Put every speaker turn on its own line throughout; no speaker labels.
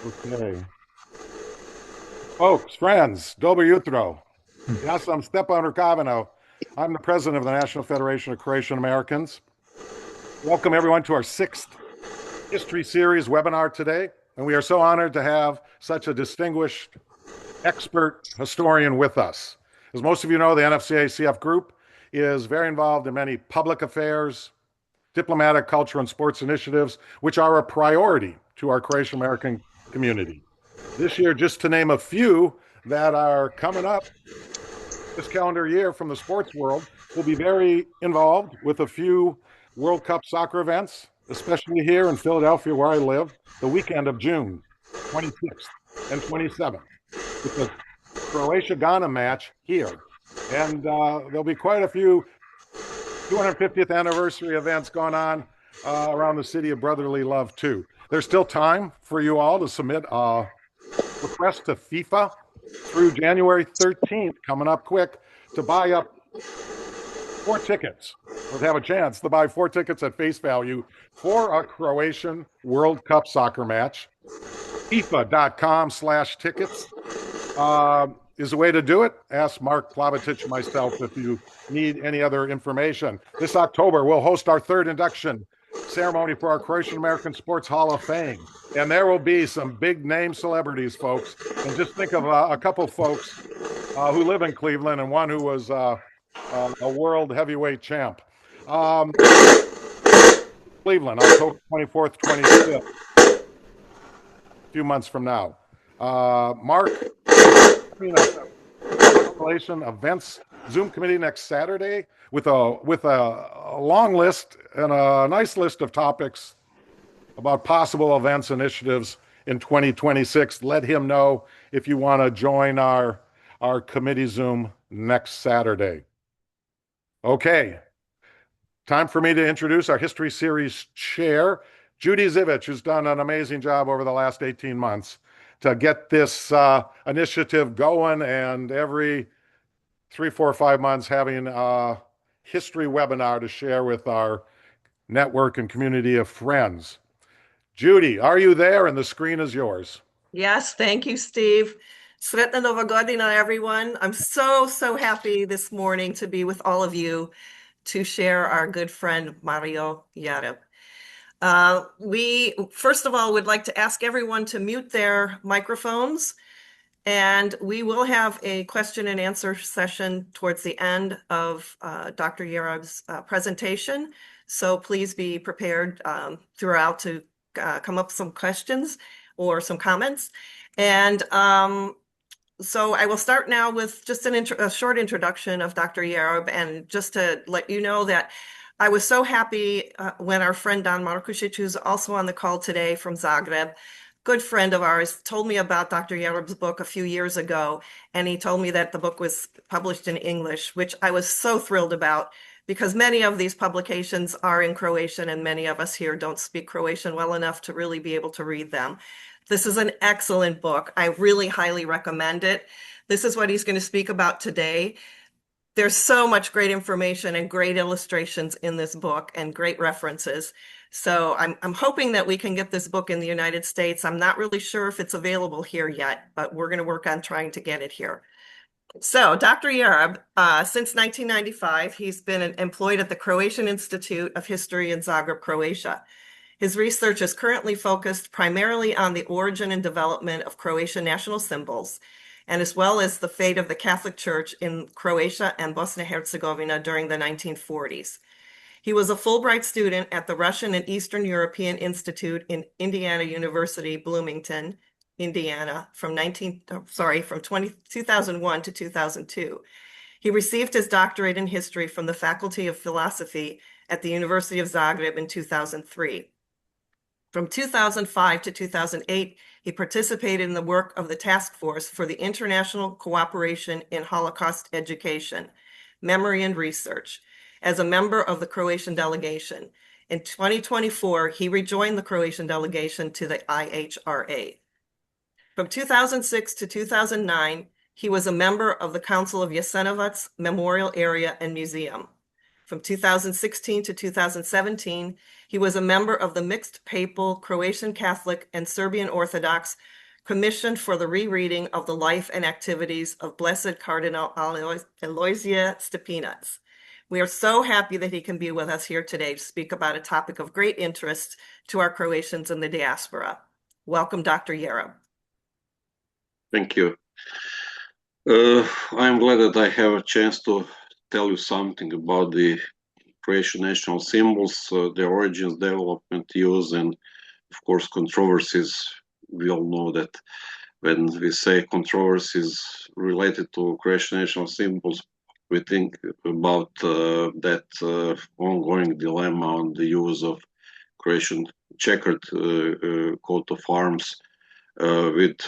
Okay. Folks, friends, Dobro jutro. Ja sam Stepan Rukavina. I'm the president of the National Federation of Croatian Americans. Welcome, everyone, to our sixth History Series webinar today. And we are so honored to have such a distinguished expert historian with us. As most of you know, the NFCA-CF group is very involved in many public affairs, diplomatic, culture, and sports initiatives, which are a priority to our Croatian American community. This year, just to name a few that are coming up this calendar year from the sports world, we'll be very involved with a few World Cup soccer events, especially here in Philadelphia, where I live, the weekend of June 26th and 27th, with the Croatia-Ghana match here. And there'll be quite a few 250th anniversary events going on around the city of brotherly love, too. There's still time for you all to submit a request to FIFA through January 13th, coming up quick, to buy up 4 tickets, or to have a chance to buy 4 tickets at face value for a Croatian World Cup soccer match. FIFA.com/tickets is the way to do it. Ask Mark Plavetic and myself if you need any other information. This October, we'll host our third induction ceremony for our Croatian American Sports Hall of Fame. And there will be some big name celebrities, folks. And just think of a couple folks who live in Cleveland and one who was a world heavyweight champ. Cleveland, October 24th, 25th, a few months from now. Mark, events Zoom committee next Saturday with a long list and a nice list of topics about possible events initiatives in 2026. Let him know if you want to join our committee Zoom next Saturday. Okay, time for me to introduce our History Series chair, Judi Zivic, who's done an amazing job over the last 18 months to get this initiative going, and every 3, 4, 5 months having a history webinar to share with our network and community of friends. Judi, are you there? And the screen is yours.
Yes, thank you, Steve. Sretna Nova Godina, everyone. I'm so happy this morning to be with all of you to share our good friend Mario Jareb. We, first of all, would like to ask everyone to mute their microphones, and we will have a question and answer session towards the end of Dr. Jareb's presentation. So please be prepared throughout to come up with some questions or some comments. And so I will start now with just a short introduction of Dr. Jareb, and just to let you know that I was so happy when our friend Don Markušić, who's also on the call today from Zagreb, good friend of ours, told me about Dr. Jareb's book a few years ago, and he told me that the book was published in English, which I was so thrilled about, because many of these publications are in Croatian, and many of us here don't speak Croatian well enough to really be able to read them. This is an excellent book. I really highly recommend it. This is what he's going to speak about today. There's so much great information and great illustrations in this book and great references. So I'm hoping that we can get this book in the United States. I'm not really sure if it's available here yet, but we're going to work on trying to get it here. So Dr. Jareb, since 1995, he's been employed at the Croatian Institute of History in Zagreb, Croatia. His research is currently focused primarily on the origin and development of Croatian national symbols, and as well as the fate of the Catholic Church in Croatia and Bosnia and Herzegovina during the 1940s. He was a Fulbright student at the Russian and Eastern European Institute in Indiana University, Bloomington, Indiana, from 2001 to 2002. He received his doctorate in history from the Faculty of Philosophy at the University of Zagreb in 2003. From 2005 to 2008, he participated in the work of the Task Force for the International Cooperation in Holocaust Education, Memory and Research, as a member of the Croatian delegation. In 2024, he rejoined the Croatian delegation to the IHRA. From 2006 to 2009, he was a member of the Council of Jasenovac Memorial Area and Museum. From 2016 to 2017, he was a member of the mixed papal Croatian Catholic and Serbian Orthodox Commission for the rereading of the life and activities of Blessed Cardinal Aloysia Stepinac. We are so happy that he can be with us here today to speak about a topic of great interest to our Croatians in the diaspora. Welcome, Dr. Jareb.
Thank you. I'm glad that I have a chance to tell you something about the Croatian national symbols, their origins, development, use, and of course controversies. We all know that when we say controversies related to Croatian national symbols, we think about that ongoing dilemma on the use of Croatian checkered coat of arms with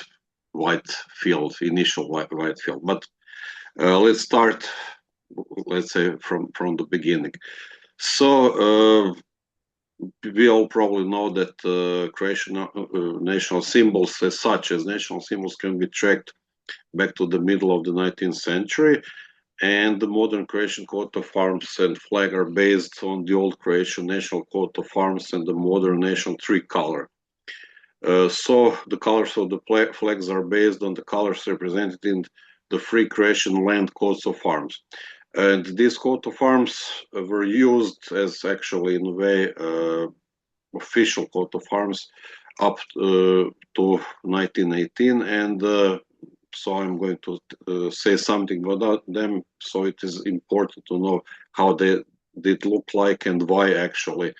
white field, initial white field. But let's start, let's say, from the beginning. So we all probably know that Croatian national symbols as such as national symbols can be tracked back to the middle of the 19th century, and the modern Croatian coat of arms and flag are based on the old Croatian national coat of arms and the modern national tricolor. So the colors of the flags are based on the colors represented in the free Croatian land coats of arms. And these coat of arms were used as actually in a way official coat of arms up to 1918, and so I'm going to say something about them. So it is important to know how they did look like and why actually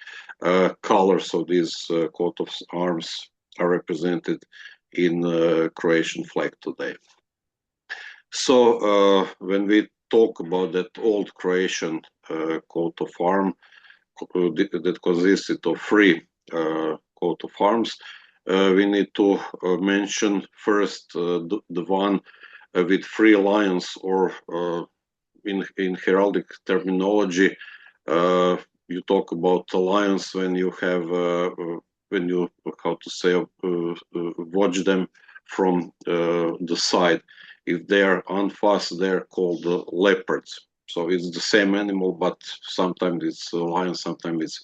colors of these coat of arms are represented in Croatian flag today. So when we talk about that old Croatian coat of arm that consisted of three coat of arms, we need to mention first the one with three lions, or in heraldic terminology, you talk about the lions when you have when you, how to say, watch them from the side. If they are unfast, they're called leopards. So it's the same animal, but sometimes it's a lion, sometimes it's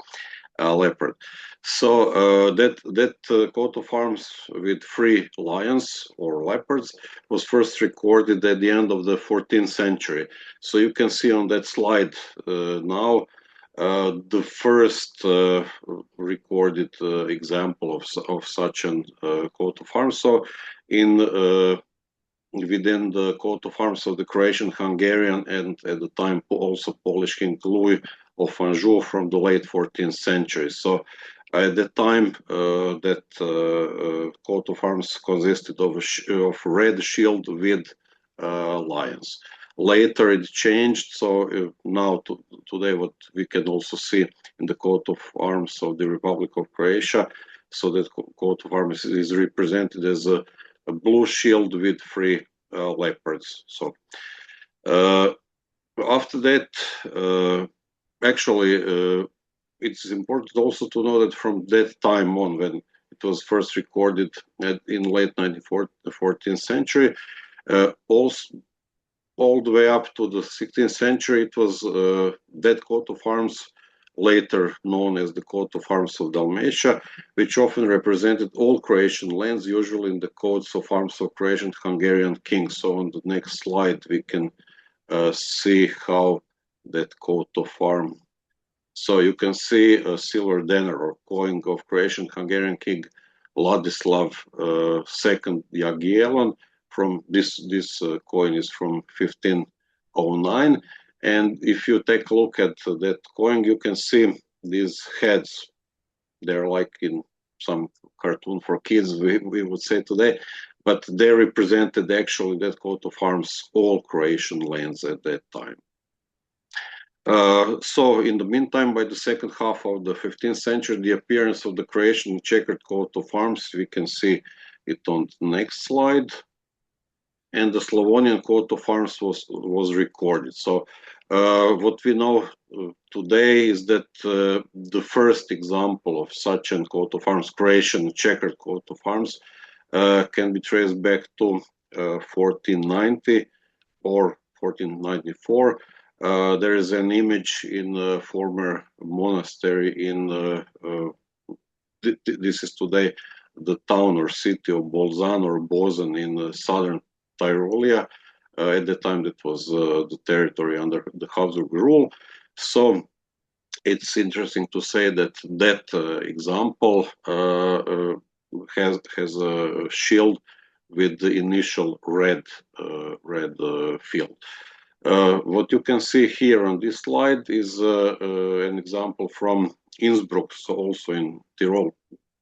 a leopard. So that coat of arms with three lions or leopards was first recorded at the end of the 14th century. So you can see on that slide now the first recorded example of such an coat of arms. So in within the coat of arms of the Croatian, Hungarian, and at the time also Polish King Louis of Anjou from the late 14th century. So at the time, that coat of arms consisted of red shield with lions. Later it changed, so now today what we can also see in the coat of arms of the Republic of Croatia, so that coat of arms is represented as a blue shield with three leopards. So after that, actually, it's important also to know that from that time on, when it was first recorded in late 14th century, also all the way up to the 16th century, it was that coat of arms, later known as the coat of arms of Dalmatia, which often represented all Croatian lands, usually in the coats of arms of Croatian Hungarian kings. So on the next slide, we can see how that coat of arm. So you can see a silver denar or coin of Croatian Hungarian king Ladislav II Jagiellon. From this coin is from 1509. And if you take a look at that coin, you can see these heads. They're like in some cartoon for kids, we would say today, but they represented actually that coat of arms, all Croatian lands at that time. So in the meantime, by the second half of the 15th century, the appearance of the Croatian checkered coat of arms, we can see it on the next slide. And the Slavonian coat of arms was recorded. So what we know today is that the first example of such a coat of arms, Croatian checkered coat of arms, can be traced back to 1490 or 1494, There is an image in a former monastery in, this is today the town or city of Bolzano or Bozen in southern Tyrolia. At the time that was the territory under the Habsburg rule. So it's interesting to say that example has a shield with the initial red field. What you can see here on this slide is an example from Innsbruck, so also in Tyrol,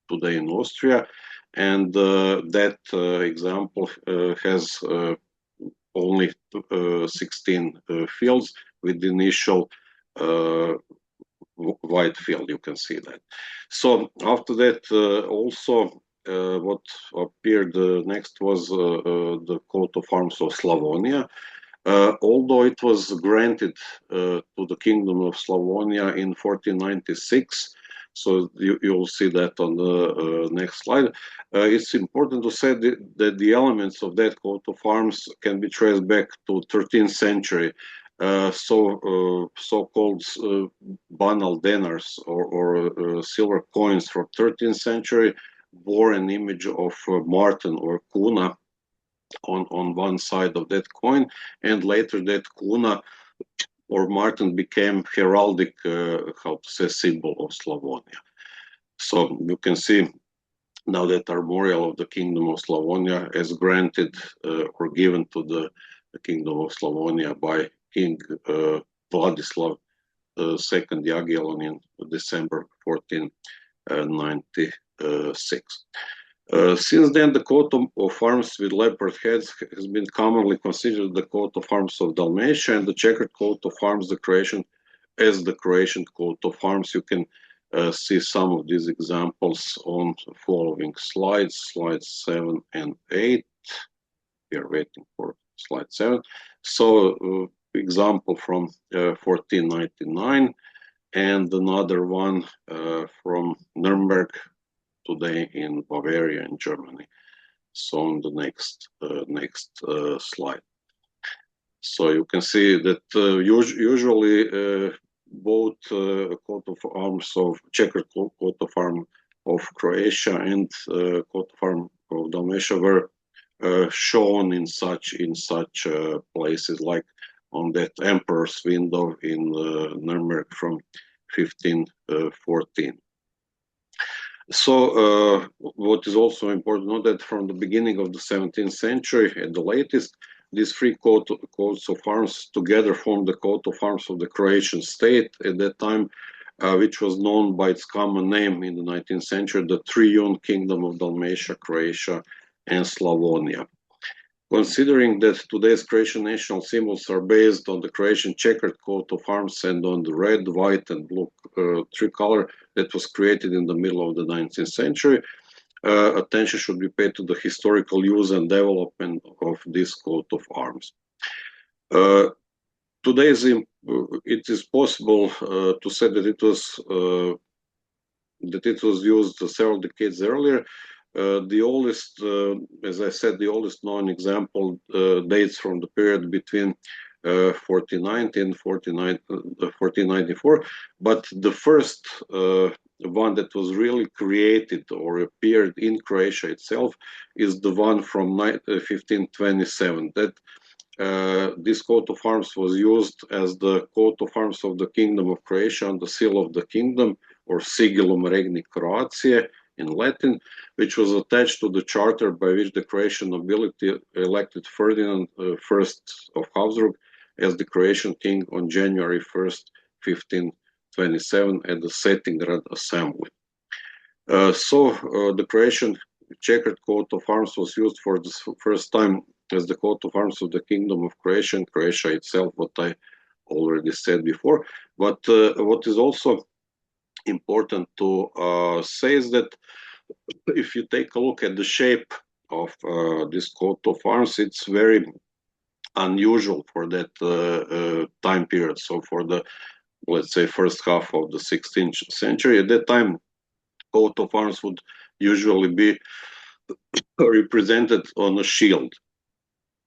today in Austria, and that example has only 16 fields with the initial white field. You can see that. So after that, also what appeared next was the coat of arms of Slavonia. Although it was granted to the Kingdom of Slavonia in 1496, so you'll see that on the next slide. It's important to say that the elements of that coat of arms can be traced back to 13th century. So-called banal denars or silver coins from 13th century bore an image of Martin or Kuna on one side of that coin, and later that Kuna or Martin became heraldic, symbol of Slavonia. So you can see now that armorial of the Kingdom of Slavonia is granted or given to the Kingdom of Slavonia by King Vladislav II Jagiellon in December 1496. Since then, the coat of arms with leopard heads has been commonly considered the coat of arms of Dalmatia, and the checkered coat of arms, the Croatian coat of arms. You can see some of these examples on the following slides, slides 7 and 8. We are waiting for slide 7. So, example from 1499, and another one from Nuremberg, today in Bavaria, in Germany. So on the next slide. So you can see that usually both coat of arms of checkered coat of arms of Croatia and coat of arms of Dalmatia were shown in such places, like on that emperor's window in Nuremberg from 1514. So what is also important to note that from the beginning of the 17th century at the latest, these three coats of arms together formed the coat of arms of the Croatian state at that time, which was known by its common name in the 19th century, the Triune Kingdom of Dalmatia, Croatia, and Slavonia. Considering that today's Croatian national symbols are based on the Croatian checkered coat of arms and on the red, white, and blue tricolor that was created in the middle of the 19th century, attention should be paid to the historical use and development of this coat of arms. Today, it is possible to say that it was used several decades earlier. The oldest, as I said, the oldest known example dates from the period between 1490 and 1494, but the first one that was really created or appeared in Croatia itself is the one from 1527. That this coat of arms was used as the coat of arms of the Kingdom of Croatia on the seal of the kingdom, or Sigillum Regni Croatiae in Latin, which was attached to the charter by which the Croatian nobility elected Ferdinand I of Habsburg as the Croatian king on January 1st, 1527 at the Settingrad Assembly. The Croatian checkered coat of arms was used for the first time as the coat of arms of the Kingdom of Croatia and Croatia itself, what I already said before. But what is also important to say is that if you take a look at the shape of this coat of arms, it's very unusual for that time period. So for the, let's say, first half of the 16th century, at that time, coat of arms would usually be represented on a shield.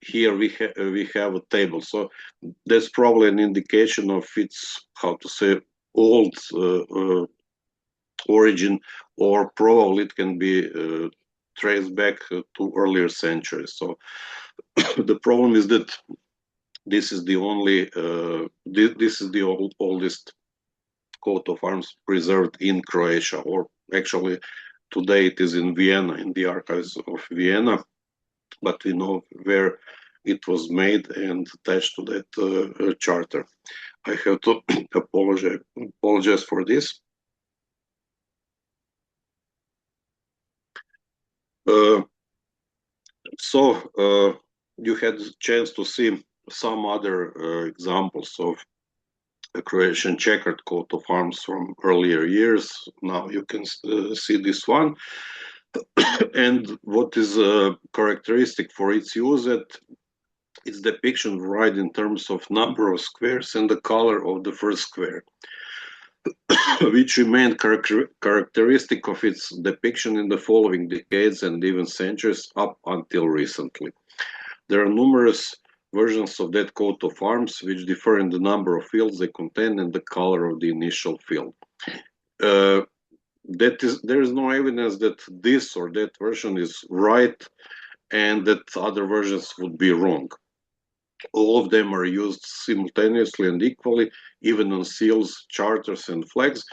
here we have a table. So that's probably an indication of its, how to say, old origin, or probably it can be traced back to earlier centuries. So the problem is that this is the only this is the oldest coat of arms preserved in Croatia, or actually today it is in Vienna, in the archives of Vienna, but we know where it was made and attached to that charter. I have to apologize for this. You had a chance to see some other examples of a Croatian checkered coat of arms from earlier years. Now you can see this one. And what is characteristic for its use, that its depiction varied in terms of number of squares and the color of the first square, which remained characteristic of its depiction in the following decades and even centuries up until recently. There are numerous versions of that coat of arms which differ in the number of fields they contain and the color of the initial field. There is no evidence that this or that version is right and that other versions would be wrong. All of them are used simultaneously and equally, even on seals, charters, and flags,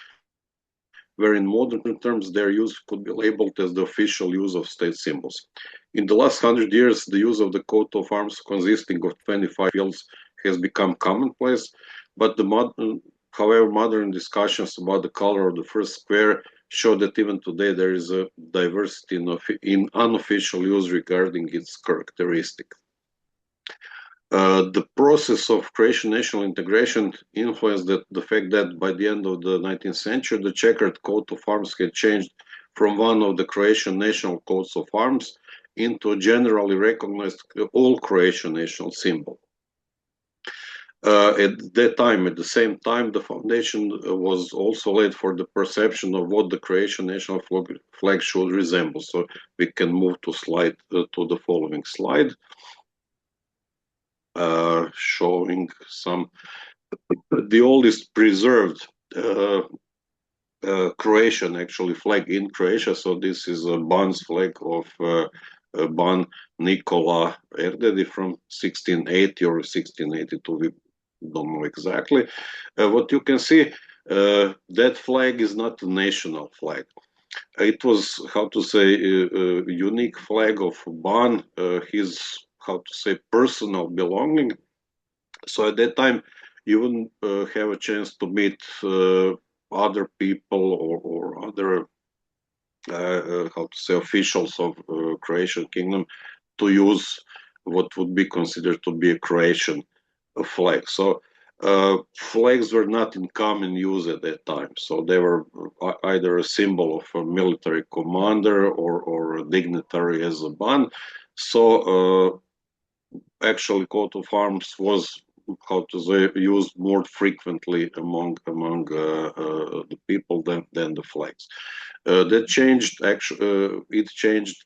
where in modern terms their use could be labeled as the official use of state symbols. In the last 100 years, the use of the coat of arms consisting of 25 fields has become commonplace, but however, modern discussions about the color of the first square show that even today there is a diversity in unofficial use regarding its characteristics. The process of Croatian national integration influenced the fact that by the end of the 19th century, the checkered coat of arms had changed from one of the Croatian national coats of arms into a generally recognized all Croatian national symbol. At the same time, the foundation was also laid for the perception of what the Croatian national flag should resemble. So we can move to the following slide. Showing the oldest preserved Croatian actually flag in Croatia. So this is a Ban's flag of Ban Nikola Erdedi from 1680 or 1682. We don't know exactly. What you can see, that flag is not a national flag. It was, how to say, a unique flag of Ban, his, how to say, personal belonging. So at that time, you wouldn't have a chance to meet other people or other, how to say, officials of Croatian kingdom to use what would be considered to be a Croatian flag. So flags were not in common use at that time. So they were either a symbol of a military commander or a dignitary as a ban. So actually, coat of arms was, how to say, used more frequently among the people than the flags. That changed. Actually, it changed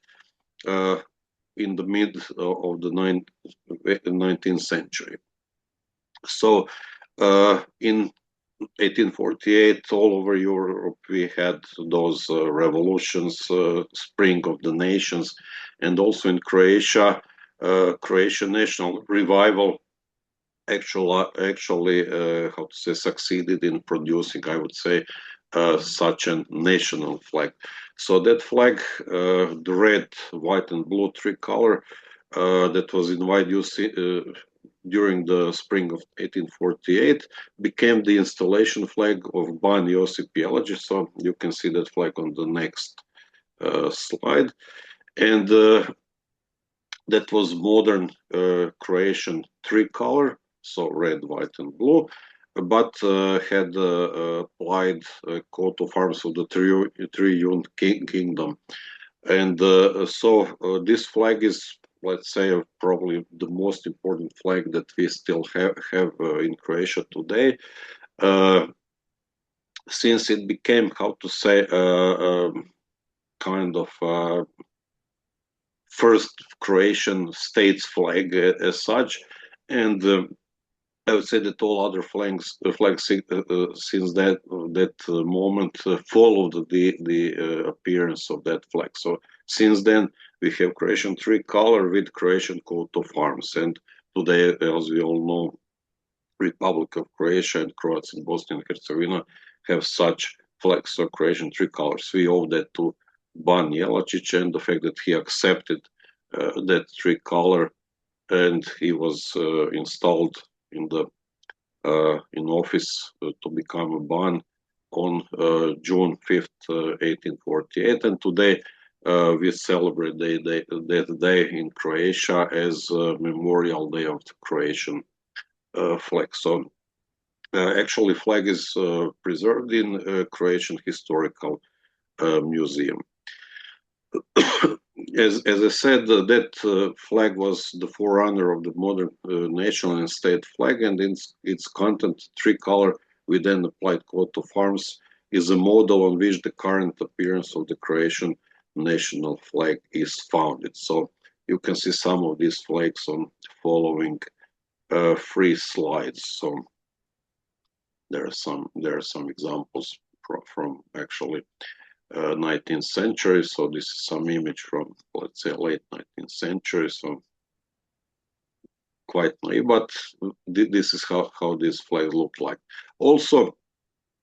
in the mid of the 19th century. So in 1848, all over Europe, we had those revolutions, spring of the nations, and also in Croatia, Croatian national revival actually how to say, succeeded in producing, I would say, such a national flag. So that flag, the red, white, and blue tricolor, that was in wide use during the spring of 1848, became the installation flag of Ban Josip Jelagić. So you can see that flag on the next slide. And that was modern Croatian tricolor, so red, white, and blue, but had applied coat of arms of the Triune Kingdom. And so this flag is, let's say, probably the most important flag that we still have in Croatia today, since it became, how to say, kind of first Croatian state's flag as such, and I would say that all other flags since that moment followed the appearance of that flag. So since then we have Croatian tricolor with Croatian coat of arms, and today, as we all know, Republic of Croatia and Croats in Bosnia and Herzegovina have such flags, so Croatian tricolors. We owe that to Ban Jelačić and the fact that he accepted that tricolor, and he was installed in the in office to become a Ban on June 5th, 1848, and today we celebrate that day in Croatia as Memorial Day of the Croatian flag. So actually flag is preserved in Croatian Historical Museum. As I said, that flag was the forerunner of the modern national and state flag, and its content, tricolor with an applied coat of arms, is a model on which the current appearance of the Croatian national flag is founded. So you can see some of these flags on following 3 slides. So there are some examples from actually 19th century. So this is some image from, let's say, late 19th century. So quite naive, but this is how this flag looked like. Also,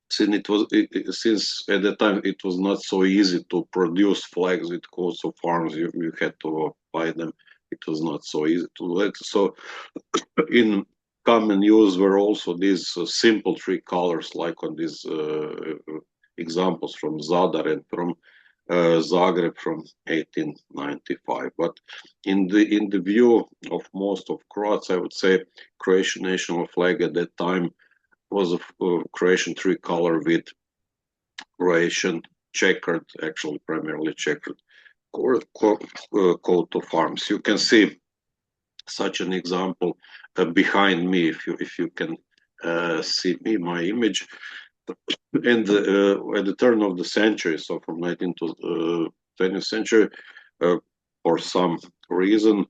since at the time it was not so easy to produce flags with coats of arms, you had to buy them. It was not so easy to do it. So in common use were also these simple tricolors, like on these examples from Zadar and from Zagreb from 1895. But in the view of most of Croats, I would say Croatian national flag at that time was a Croatian tricolor with Croatian checkered, actually primarily checkered coat of arms. You can see such an example behind me, if you can see my image. And at the turn of the century, so from 19th to 20th century, for some reason,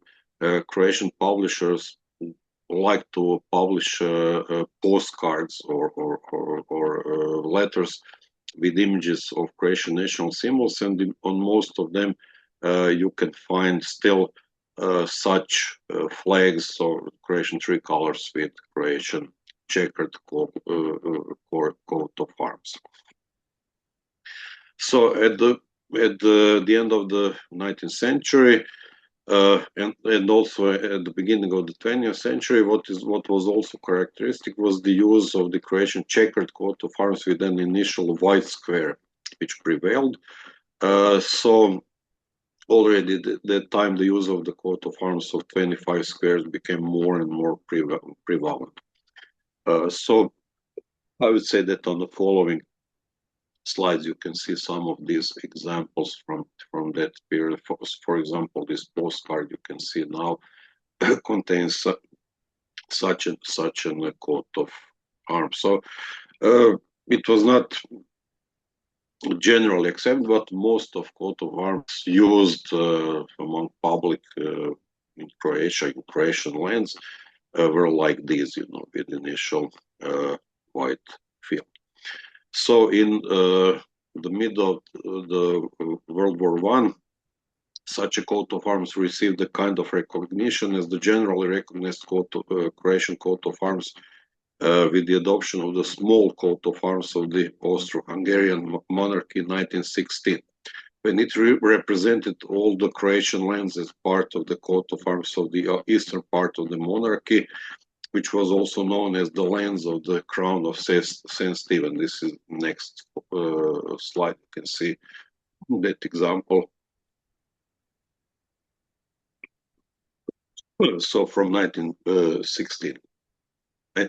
Croatian publishers like to publish postcards or letters with images of Croatian national symbols, and on most of them you can find still such flags or Croatian tricolors with Croatian checkered coat of arms. So at the end of the 19th century and also at the beginning of the 20th century, what was also characteristic was the use of the Croatian checkered coat of arms with an initial white square, which prevailed. So already at that time, the use of the coat of arms of 25 squares became more and more prevalent. So I would say that on the following slides you can see some of these examples from that period. For example, this postcard you can see now contains such a coat of arms. So it was not generally accepted, but most of coat of arms used among public in Croatia, in Croatian lands, were like these, with initial white field. So in the middle of the World War I, such a coat of arms received a kind of recognition as the generally recognized Croatian coat of arms with the adoption of the small coat of arms of the Austro-Hungarian monarchy in 1916. When it represented all the Croatian lands as part of the coat of arms of the eastern part of the monarchy, which was also known as the lands of the crown of Saint Stephen. This is next slide. You can see that example. So from 1916.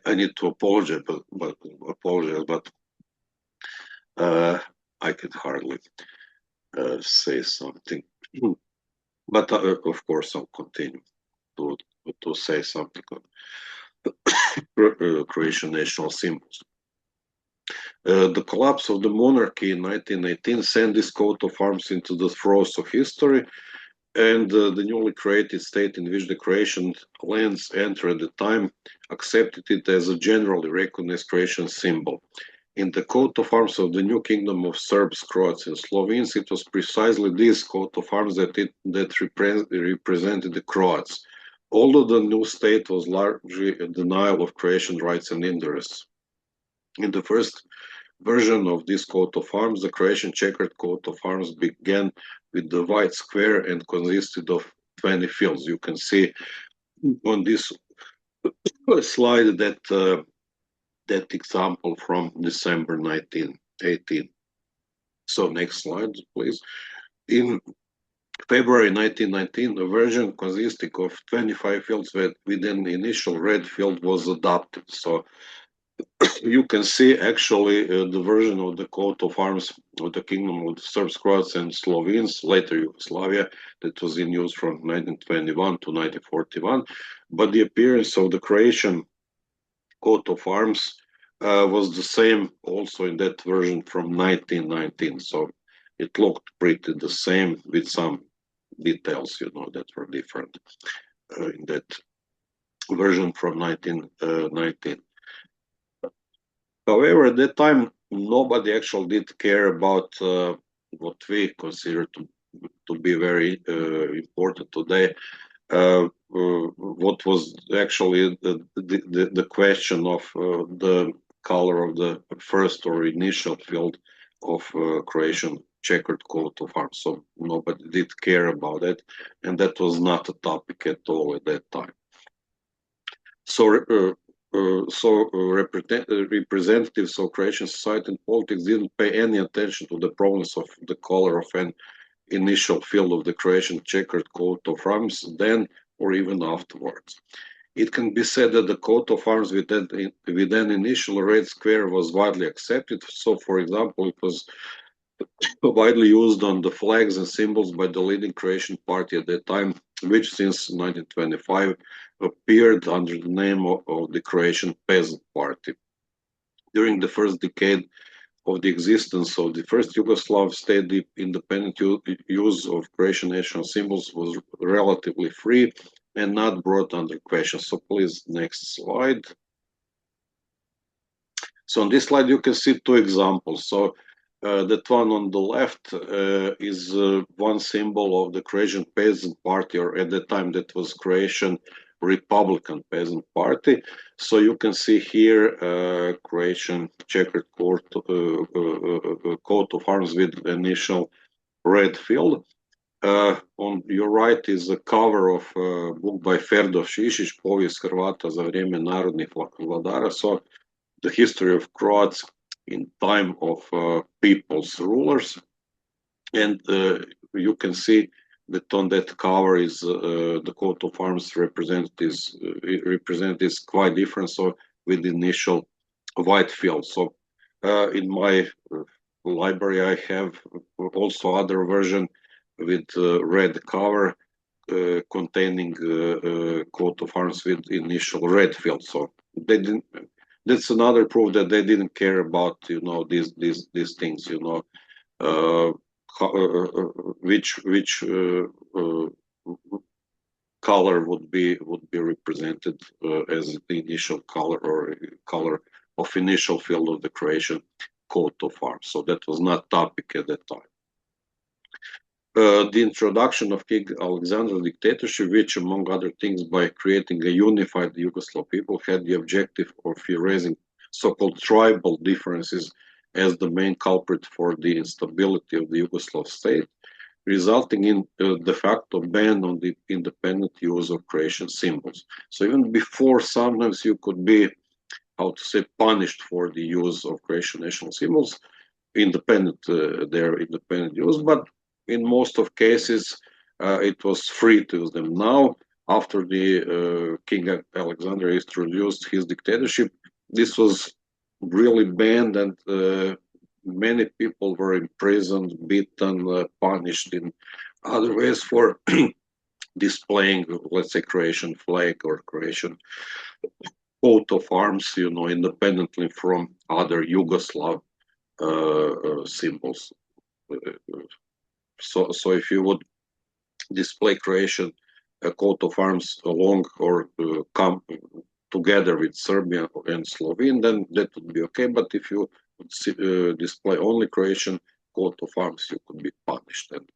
I need to apologize, but I can hardly say something. But of course, I'll continue to say something on Croatian national symbols. The collapse of the monarchy in 1918 sent this coat of arms into the throes of history, and the newly created state in which the Croatian lands entered at the time accepted it as a generally recognized Croatian symbol. In the coat of arms of the new kingdom of Serbs, Croats, and Slovenes, it was precisely this coat of arms that represented the Croats, although the new state was largely a denial of Croatian rights and interests. In the first version of this coat of arms, the Croatian checkered coat of arms began with the white square and consisted of 20 fields. You can see on this slide that that example from December 1918. So next slide, please. In February 1919, a version consisting of 25 fields with an initial red field was adopted. So you can see actually the version of the coat of arms of the Kingdom of the Serbs, Croats, and Slovenes, later Yugoslavia, that was in use from 1921 to 1941. But the appearance of the Croatian coat of arms was the same also in that version from 1919. So it looked pretty the same with some details, that were different in that version from 1919. However, at that time, nobody actually did care about what we consider to be very important today. What was actually the question of the color of the first or initial field of Croatian checkered coat of arms. So nobody did care about it, and that was not a topic at all at that time. So representatives of Croatian society and politics didn't pay any attention to the problems of the color of an initial field of the Croatian checkered coat of arms then or even afterwards. It can be said that the coat of arms with an initial red square was widely accepted. So, for example, it was widely used on the flags and symbols by the leading Croatian party at that time, which since 1925 appeared under the name of the Croatian Peasant Party. During the first decade of the existence of the first Yugoslav state, the independent use of Croatian national symbols was relatively free and not brought under question. So please, next slide. So on this slide, you can see two examples. So that one on the left is one symbol of the Croatian Peasant Party, or at that time that was Croatian Republican Peasant Party. So you can see here Croatian checkered coat of arms with initial red field. On your right is a cover of a book by Ferdo Šišić, Povijest Hrvata za vrijeme narodnih vladara. So the history of Croats in time of people's rulers. And you can see that on that cover is the coat of arms representatives quite different, so with the initial white field. So in my library I have also other version with red cover containing coat of arms with initial red field. So they didn't. That's another proof that they didn't care about these things. Which color would be represented as the initial color or color of initial field of the Croatian coat of arms. So that was not topic at that time. The introduction of King Alexander's dictatorship, which among other things by creating a unified Yugoslav people had the objective of erasing so-called tribal differences as the main culprit for the instability of the Yugoslav state, resulting in de facto ban on the independent use of Croatian symbols. So even before, sometimes you could be, punished for the use of Croatian national symbols, their independent use, but in most of cases, it was free to use them. Now, after the King Alexander introduced his dictatorship, this was really banned, and many people were imprisoned, beaten, punished in other ways for displaying, let's say, Croatian flag or Croatian coat of arms, independently from other Yugoslav symbols. So if you would display Croatian coat of arms along or come together with Serbian and Slovene, then that would be okay. But if you display only Croatian coat of arms, you could be punished. And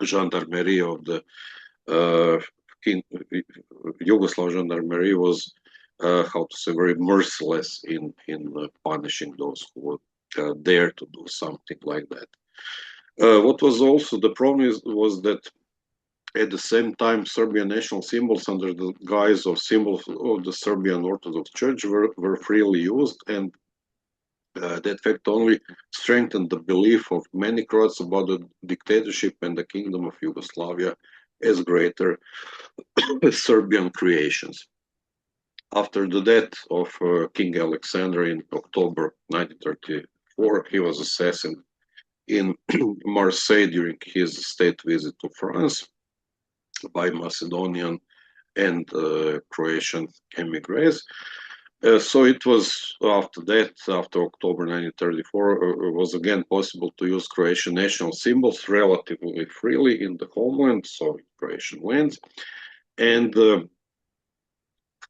gendarmerie of the Yugoslav gendarmerie was, how to say, very merciless in punishing those who would dare to do something like that. What was also the problem was that at the same time, Serbian national symbols under the guise of symbols of the Serbian Orthodox Church were freely used, and that fact only strengthened the belief of many Croats about the dictatorship and the Kingdom of Yugoslavia as greater Serbian creations. After the death of King Alexander in October 1934, he was assassinated in Marseille during his state visit to France by Macedonian and Croatian emigres. So it was after that, after October 1934, it was again possible to use Croatian national symbols relatively freely in the homeland, so in Croatian lands. And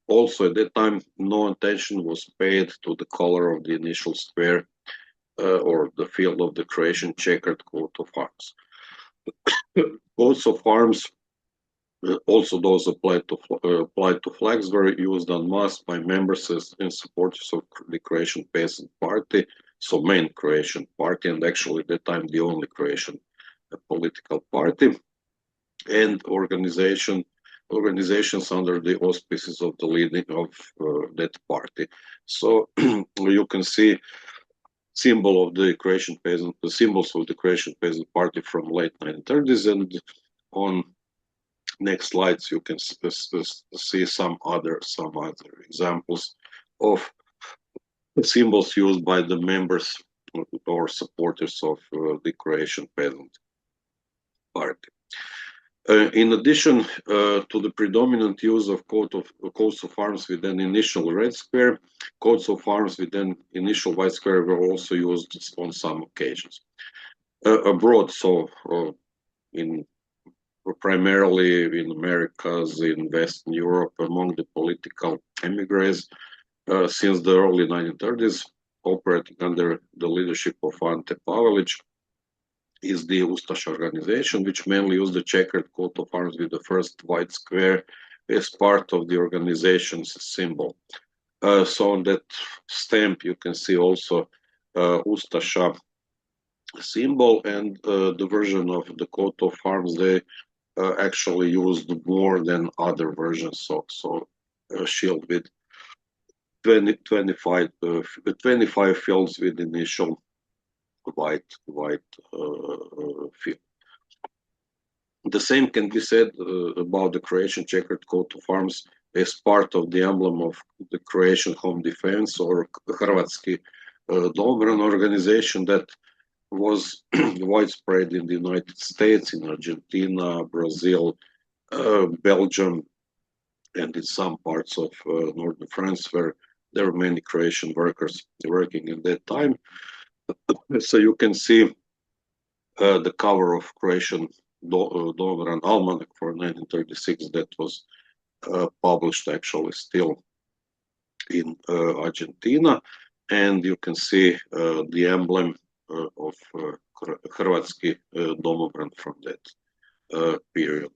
also at that time, no attention was paid to the color of the initial square or the field of the Croatian checkered coat of arms. Coats of arms, also those applied to flags, were used en masse by members and supporters of the Croatian Peasant Party, so main Croatian party, and actually at that time the only Croatian political party, and organizations under the auspices of the leading of that party. So you can see symbol of the Croatian peasant, the symbols of the Croatian Peasant Party from late 1930s, and on next slides you can see some other examples of symbols used by the members or supporters of the Croatian Peasant Party. In addition to the predominant use of coats of arms with an initial red square, coats of arms with an initial white square were also used on some occasions. Abroad, so primarily in Americas, in Western Europe, among the political emigres, since the early 1930s, operating under the leadership of Ante Pavelic, is the Ustaša organization, which mainly used the checkered coat of arms with the first white square as part of the organization's symbol. So on that stamp you can see also Ustaša symbol, and the version of the coat of arms they actually used more than other versions. So a shield with 25 fields with initial white field. The same can be said about the Croatian checkered coat of arms as part of the emblem of the Croatian Home Defense or Hrvatski Domobran organization that was widespread in the United States, in Argentina, Brazil, Belgium, and in some parts of northern France where there were many Croatian workers working at that time. So you can see the cover of Croatian Domobran Almanac for 1936 that was published actually still in Argentina, and you can see the emblem of Hrvatski Domobran from that period.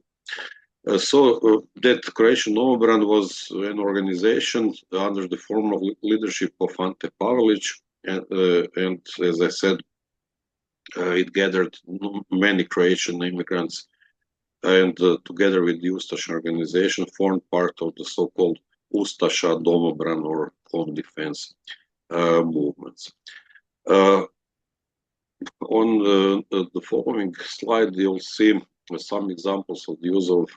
So that Croatian Domobran was an organization under the formal leadership of Ante Pavelic, and as I said, it gathered many Croatian immigrants, and together with the Ustaša organization formed part of the so-called Ustaša Domobran or home defense movements. On the following slide, you'll see some examples of the use of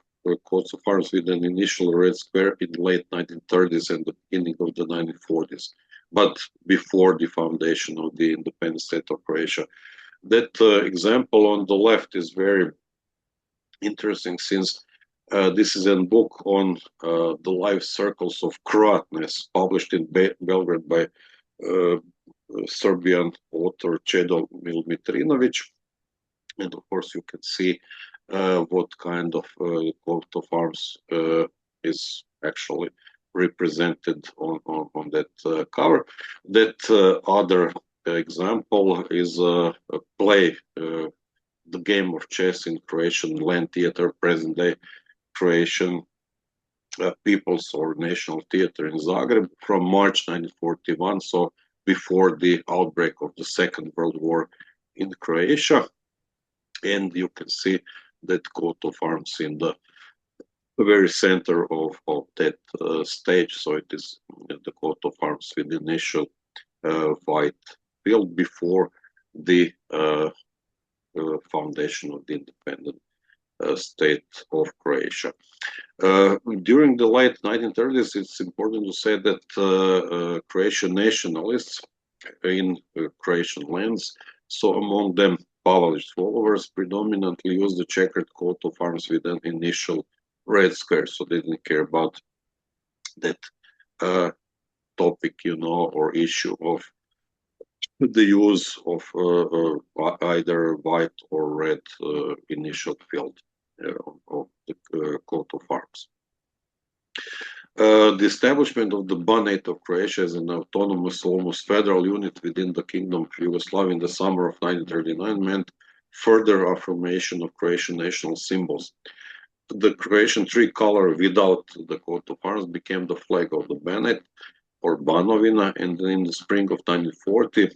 coats of arms with an initial red square in the late 1930s and the beginning of the 1940s, but before the foundation of the independent state of Croatia. That example on the left is very interesting, since this is a book on the life circles of Croatness, published in Belgrade by Serbian author Čedo Milmitrinović. And of course you can see what kind of coat of arms is actually represented on that cover. That other example is a play, the game of chess in Croatian land theater, present day Croatian People's or National Theater in Zagreb from March 1941, so before the outbreak of the Second World War in Croatia. And you can see that coat of arms in the very center of that stage. So it is the coat of arms with the initial white field before the foundation of the independent state of Croatia. During the late 1930s, it's important to say that Croatian nationalists in Croatian lands, so among them Pavelić followers, predominantly used the checkered coat of arms with an initial red square, so they didn't care about that topic, or issue of the use of either white or red initial field of the coat of arms. The establishment of the Banate of Croatia as an autonomous, almost federal unit within the Kingdom of Yugoslavia in the summer of 1939 meant further affirmation of Croatian national symbols. The Croatian tricolor without the coat of arms became the flag of the Banate or Banovina, and in the spring of 1940,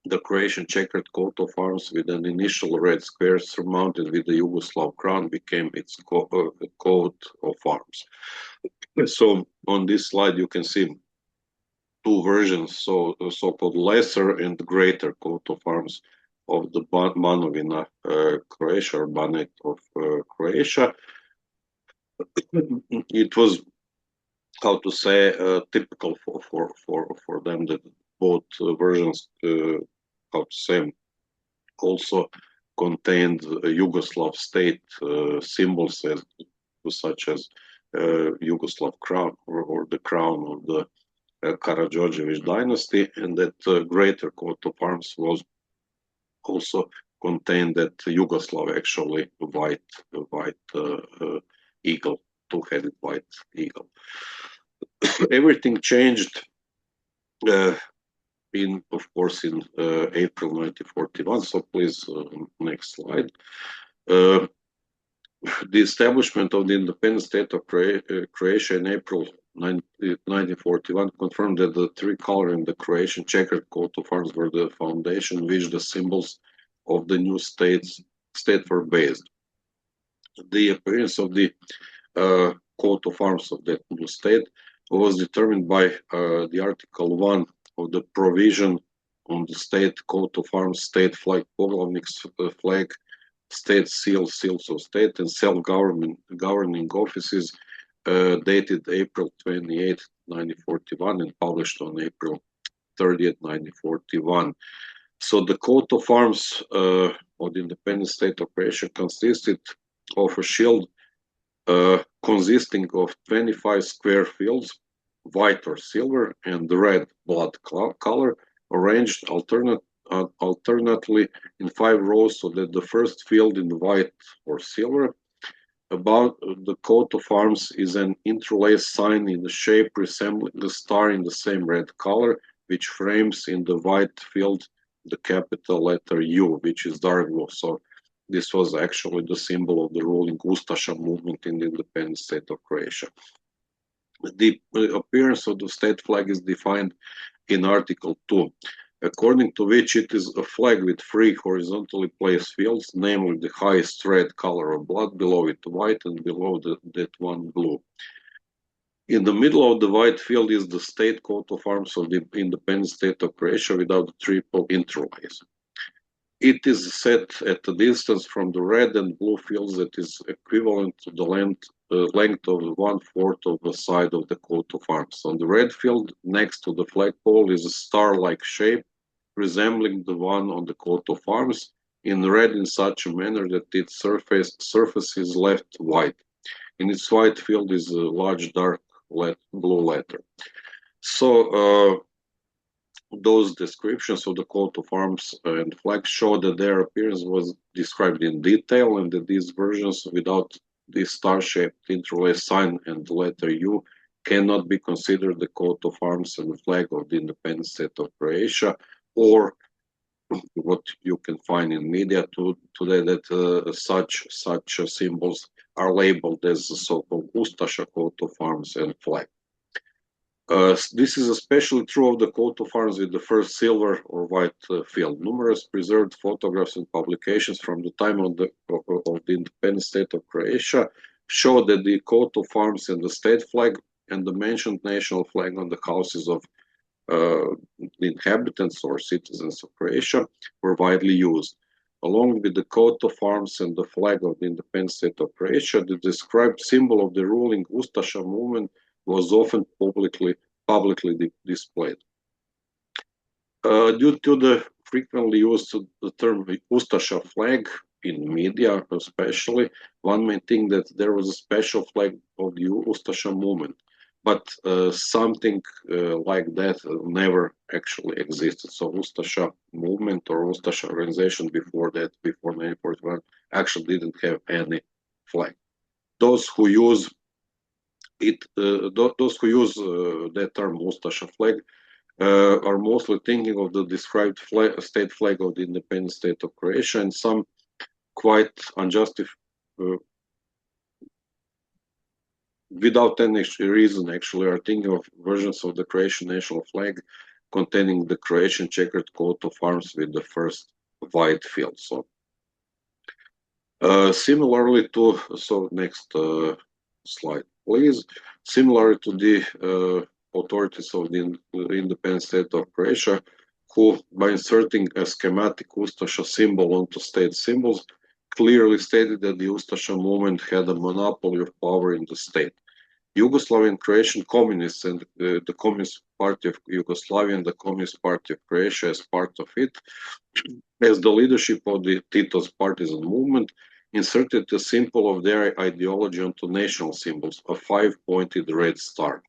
the Croatian checkered coat of arms with an initial red square surmounted with the Yugoslav crown became its coat of arms. So on this slide you can see two versions, so-called lesser and greater coat of arms of the Banovina Croatia or Banate of Croatia. It was, how to say, typical for them that both versions, how to say, also contained Yugoslav state symbols such as Yugoslav crown or the crown of the Karađorđević dynasty, and that greater coat of arms was also contained that Yugoslav actually white eagle, two-headed white eagle. Everything changed of course in April 1941. So please, next slide. The establishment of the independent state of Croatia in April 1941 confirmed that the tricolor and the Croatian checkered coat of arms were the foundation which the symbols of the new state were based. The appearance of the coat of arms of that new state was determined by the Article 1 of the provision on the state coat of arms, state flag, poglavnik's flag, state seal, seals of state, and self-governing offices, dated April 28, 1941, and published on April 30th, 1941. So the coat of arms of the independent state of Croatia consisted of a shield consisting of 25 square fields, white or silver, and red blood color, arranged alternately in 5 rows, so that the first field in white or silver above the coat of arms is an interlaced sign in the shape resembling the star in the same red color, which frames in the white field the capital letter U, which is dark blue. So this was actually the symbol of the ruling Ustaša movement in the independent state of Croatia. The appearance of the state flag is defined in Article 2, according to which it is a flag with 3 horizontally placed fields, namely the highest red color of blood, below it white, and below that one blue. In the middle of the white field is the state coat of arms of the independent state of Croatia without the triple interlace. It is set at a distance from the red and blue fields that is equivalent to the length of 1/4 of the side of the coat of arms. On the red field, next to the flagpole, is a star-like shape resembling the one on the coat of arms, in red in such a manner that its surface is left white. In its white field is a large dark blue letter. So those descriptions of the coat of arms and flags show that their appearance was described in detail, and that these versions without this star-shaped interlaced sign and the letter U cannot be considered the coat of arms and flag of the independent state of Croatia, or what you can find in media today, that such symbols are labeled as the so-called Ustasha coat of arms and flag. This is especially true of the coat of arms with the first silver or white field. Numerous preserved photographs and publications from the time of the independent state of Croatia show that the coat of arms and the state flag and the mentioned national flag on the houses of the inhabitants or citizens of Croatia were widely used. Along with the coat of arms and the flag of the independent state of Croatia, the described symbol of the ruling Ustasha movement was often publicly displayed. Due to the frequently used the term Ustasha flag in media especially, one may think that there was a special flag of the Ustasha movement, but something like that never actually existed. So Ustasha movement or Ustasha organization before that, before 1941, actually didn't have any flag. Those who use that term Ustasha flag are mostly thinking of the described state flag of the independent state of Croatia, and some quite unjustified, without any reason actually, are thinking of versions of the Croatian national flag containing the Croatian checkered coat of arms with the first white field. So similarly to, so next slide please. Similar to the authorities of the independent state of Croatia, who by inserting a schematic Ustasha symbol onto state symbols clearly stated that the Ustasha movement had a monopoly of power in the state. Yugoslavian Croatian communists and the Communist Party of Yugoslavia and the Communist Party of Croatia as part of it, as the leadership of the Tito's partisan movement, inserted the symbol of their ideology onto national symbols, a five-pointed red star.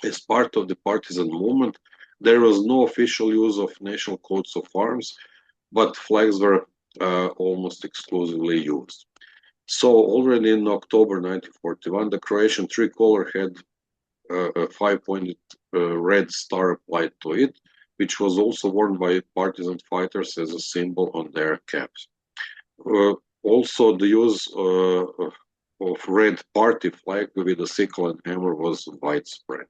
As part of the partisan movement, there was no official use of national coats of arms, but flags were almost exclusively used. So already in October 1941, the Croatian Tricolor had a five-pointed red star applied to it, which was also worn by partisan fighters as a symbol on their caps. Also, the use of red party flag with a sickle and hammer was widespread.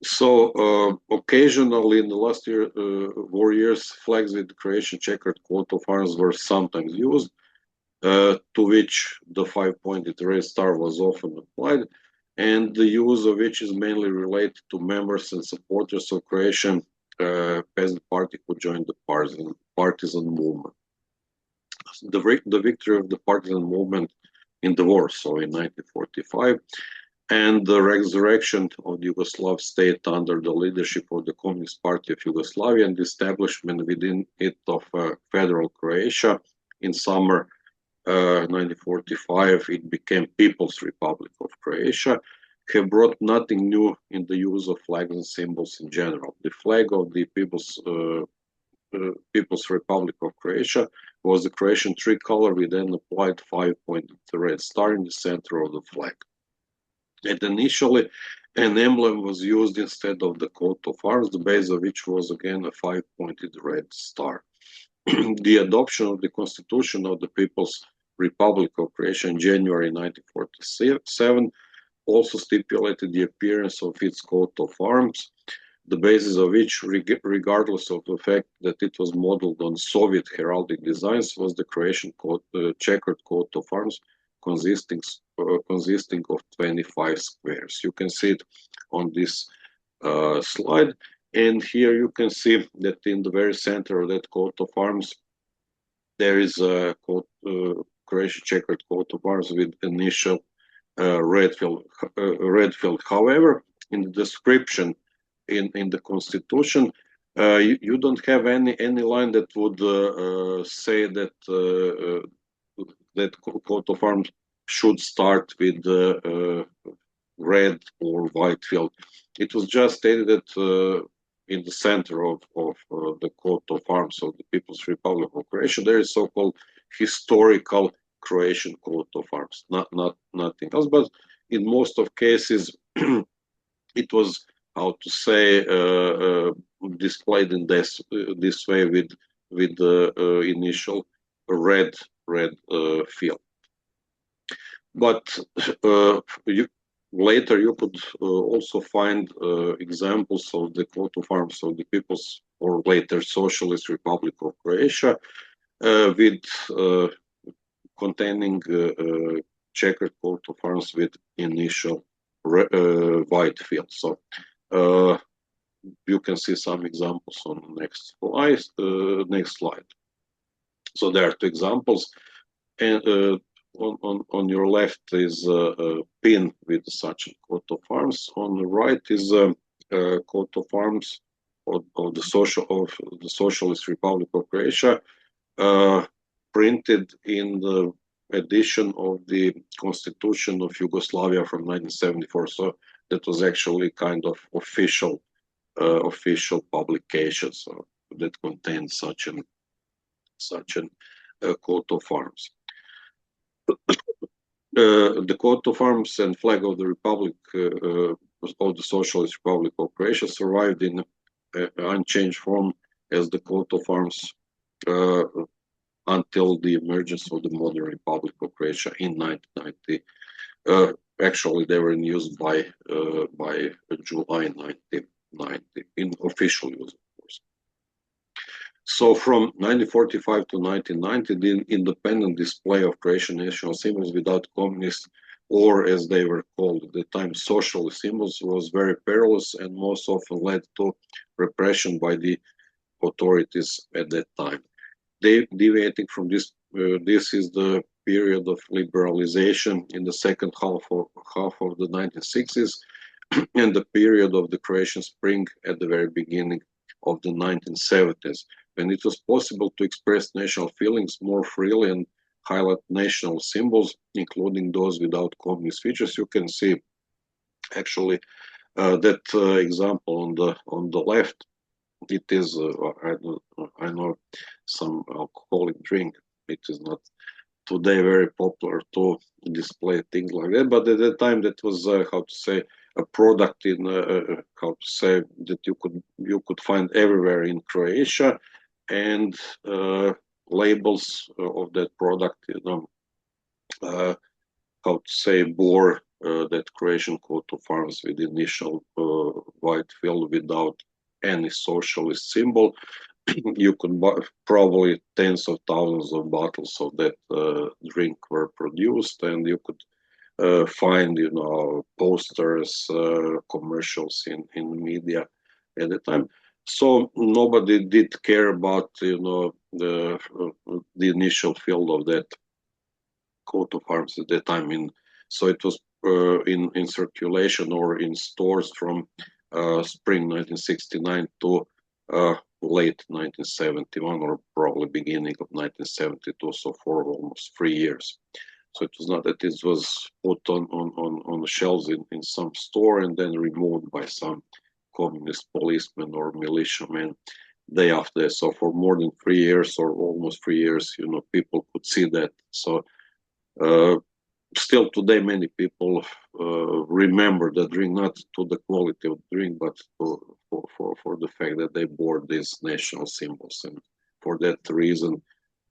So occasionally in the last war years, flags with the Croatian checkered coat of arms were sometimes used, to which the five-pointed red star was often applied, and the use of which is mainly related to members and supporters of Croatian peasant party who joined the partisan movement. The victory of the partisan movement in the war, so in 1945, and the resurrection of the Yugoslav state under the leadership of the Communist Party of Yugoslavia and the establishment within it of federal Croatia in summer 1945, it became People's Republic of Croatia, have brought nothing new in the use of flags and symbols in general. The flag of the People's Republic of Croatia was the Croatian tricolor with an applied five-pointed red star in the center of the flag. And initially, an emblem was used instead of the coat of arms, the base of which was again a five-pointed red star. The adoption of the Constitution of the People's Republic of Croatia in January 1947 also stipulated the appearance of its coat of arms, the basis of which, regardless of the fact that it was modeled on Soviet heraldic designs, was the Croatian checkered coat of arms consisting of 25 squares. You can see it on this slide, and here you can see that in the very center of that coat of arms there is a Croatian checkered coat of arms with initial red field. However, in the description in the Constitution, you don't have any line that would say that that coat of arms should start with red or white field. It was just stated that in the center of the coat of arms of the People's Republic of Croatia, there is so-called historical Croatian coat of arms, nothing else. But in most of cases, it was, how to say, displayed in this way with the initial red field. But later you could also find examples of the coat of arms of the People's, or later Socialist Republic of Croatia, with containing checkered coat of arms with initial white field. So you can see some examples on the next slide. So there are two examples, and on your left is a pin with such a coat of arms. On the right is a coat of arms of the Socialist Republic of Croatia, printed in the edition of the Constitution of Yugoslavia from 1974. So that was actually kind of official publication, so that contained such an coat of arms. The coat of arms and flag of the Republic of the Socialist Republic of Croatia survived in unchanged form as the coat of arms until the emergence of the modern Republic of Croatia in 1990. Actually, they were in use by July 1990, in official use, of course. So from 1945 to 1990, the independent display of Croatian national symbols without communist, or as they were called at the time, socialist symbols, was very perilous and most often led to repression by the authorities at that time. Deviating from this, this is the period of liberalization in the second half of the 1960s and the period of the Croatian Spring at the very beginning of the 1970s, when it was possible to express national feelings more freely and highlight national symbols, including those without communist features. You can see actually that example on the left. It is I know some alcoholic drink. It is not today very popular to display things like that, but at the time that was how to say, a product in how to say, that you could find everywhere in Croatia, and labels of that product, you know, how to say, bore that Croatian coat of arms with initial white field without any socialist symbol. You could buy probably tens of thousands of bottles of that drink were produced, and you could find, you know, posters, commercials in media at the time. So nobody did care about, you know, the initial field of that coat of arms at that time. So it was in circulation or in stores from spring 1969 to late 1971, or probably beginning of 1972, so for almost 3 years. So it was not that it was put on the shelves in some store and then removed by some communist policemen or militiamen day after. So for more than 3 years, or almost 3 years, you know, people could see that. So still today, many people remember the drink, not to the quality of the drink, but for the fact that they bore these national symbols. And for that reason,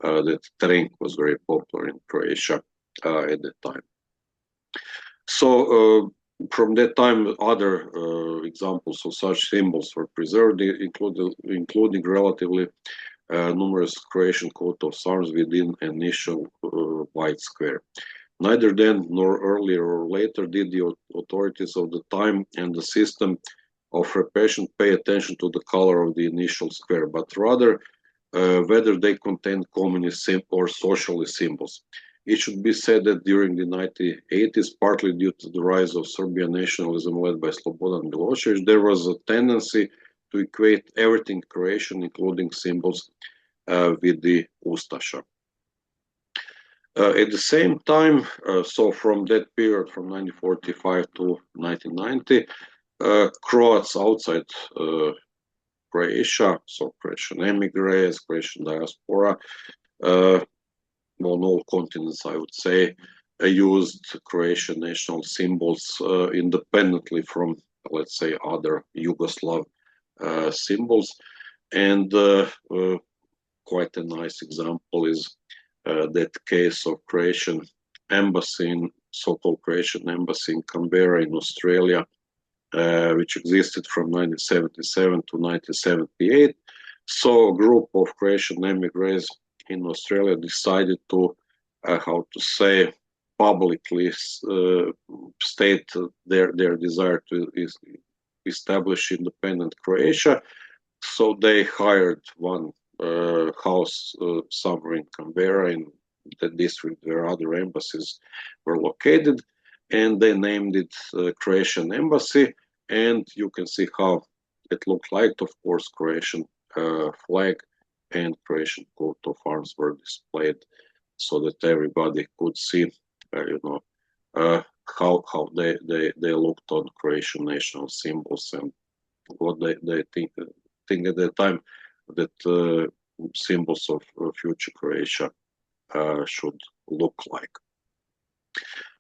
that drink was very popular in Croatia at that time. So from that time, other examples of such symbols were preserved, including relatively numerous Croatian coat of arms within an initial white square. Neither then nor earlier or later did the authorities of the time and the system of repression pay attention to the color of the initial square, but rather whether they contained communist or socialist symbols. It should be said that during the 1980s, partly due to the rise of Serbian nationalism led by Slobodan Milosevic, there was a tendency to equate everything Croatian, including symbols, with the Ustasha. At the same time, so from that period, from 1945 to 1990, Croats outside Croatia, so Croatian emigres, Croatian diaspora, on all continents, I would say, used Croatian national symbols independently from, let's say, other Yugoslav symbols. And quite a nice example is that case of Croatian embassy, so-called Croatian embassy in Canberra in Australia, which existed from 1977 to 1978. So a group of Croatian emigres in Australia decided to, how to say, publicly state their desire to establish independent Croatia. So they hired one house somewhere in Canberra, in the district where other embassies were located, and they named it Croatian Embassy. And you can see how it looked like. Of course, Croatian flag and Croatian coat of arms were displayed so that everybody could see, how they looked on Croatian national symbols and what they think at that time that symbols of future Croatia should look like.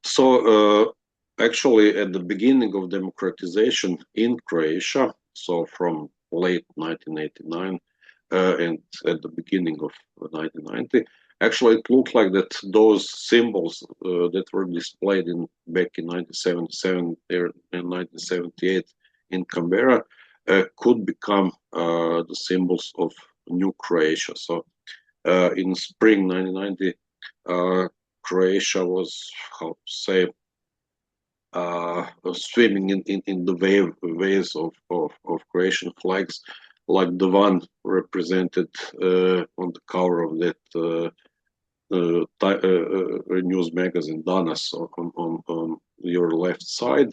So actually, at the beginning of democratization in Croatia, so from late 1989 and at the beginning of 1990, actually it looked like that those symbols that were displayed back in 1977 and 1978 in Canberra could become the symbols of new Croatia. So in spring 1990, Croatia was, how to say, swimming in the waves of Croatian flags, like the one represented on the cover of that news magazine Danas on your left side.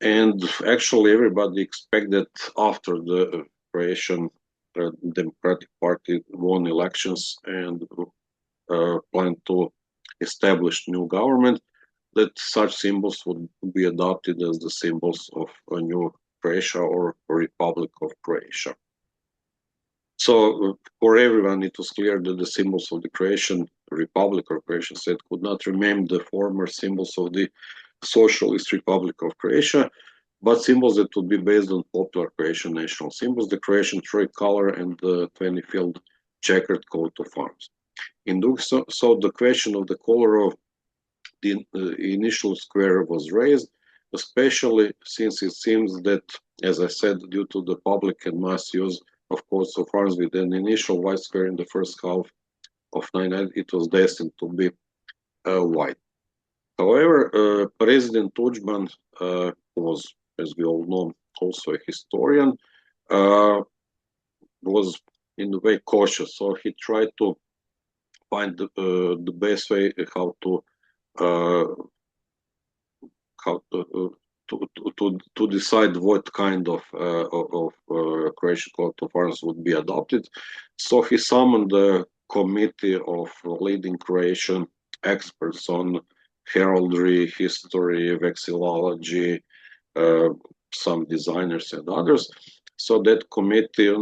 And actually, everybody expected after the Croatian Democratic Party won elections and planned to establish new government, that such symbols would be adopted as the symbols of a new Croatia or Republic of Croatia. So for everyone, it was clear that the symbols of the Croatian Republic or Croatian state could not remain the former symbols of the Socialist Republic of Croatia, but symbols that would be based on popular Croatian national symbols, the Croatian Tricolor and the 20-field checkered coat of arms. In doing so, the question of the color of the initial square was raised, especially since it seems that, as I said, due to the public and mass use of coats of arms with an initial white square in the first half of 1990, it was destined to be white. However, President Tudjman was, as we all know, also a historian, was in a way cautious. So he tried to find the best way how to decide what kind of Croatian coat of arms would be adopted. So he summoned a committee of leading Croatian experts on heraldry, history, vexillology, some designers and others. So that committee,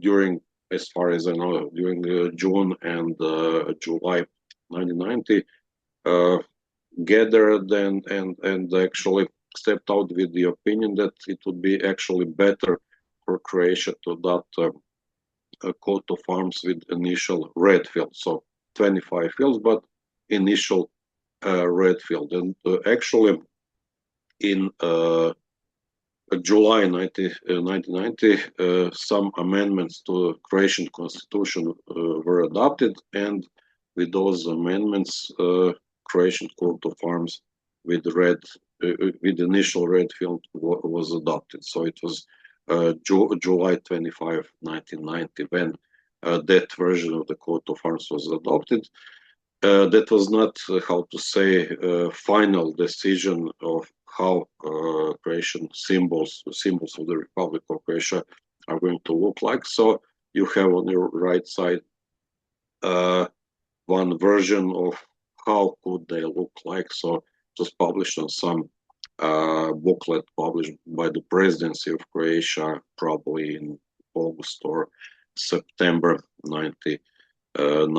during, as far as I know, during June and July 1990, gathered and actually stepped out with the opinion that it would be actually better for Croatia to adopt a coat of arms with initial red field, so 25 fields, but initial red field. And actually, in July 1990, some amendments to the Croatian constitution were adopted, and with those amendments, Croatian coat of arms with initial red field was adopted. So it was July 25, 1990, when that version of the coat of arms was adopted. That was not, how to say, final decision of how Croatian symbols of the Republic of Croatia are going to look like. So you have on your right side one version of how could they look like. So it was published on some booklet published by the presidency of Croatia, probably in August or September 1990.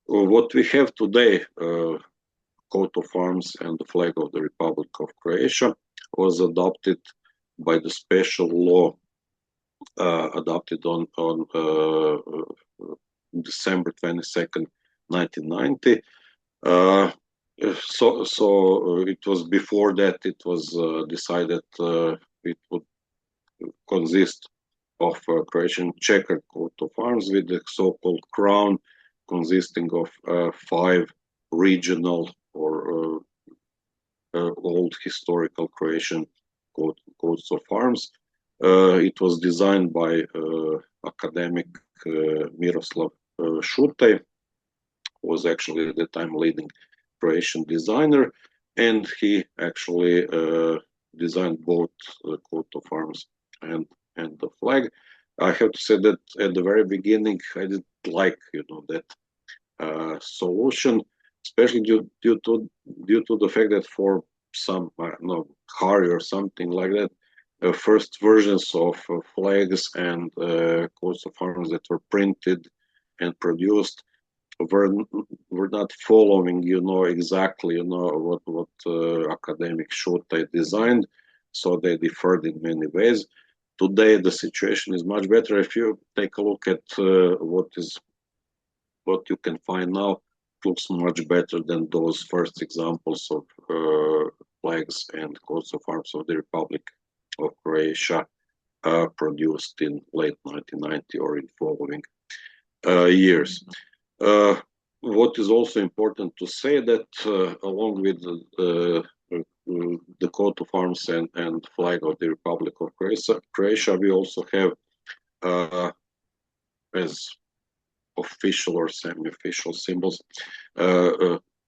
What we have today, coat of arms and the flag of the Republic of Croatia, was adopted by the special law adopted on December 22nd, 1990. So it was before that it was decided it would consist of a Croatian checkered coat of arms with the so-called crown, consisting of 5 regional or old historical Croatian coats of arms. It was designed by academic Miroslav Šutej, who was actually at the time leading Croatian designer, and he actually designed both the coat of arms and the flag. I have to say that at the very beginning I didn't like, that solution, especially due to the fact that for some hurry or something like that, first versions of flags and coats of arms that were printed and produced were not following, exactly, what academic Šutej designed, so they differed in many ways. Today the situation is much better. If you take a look at what you can find now, it looks much better than those first examples of flags and coats of arms of the Republic of Croatia produced in late 1990 or in following years. What is also important to say that along with the coat of arms and flag of the Republic of Croatia, we also have as official or semi-official symbols,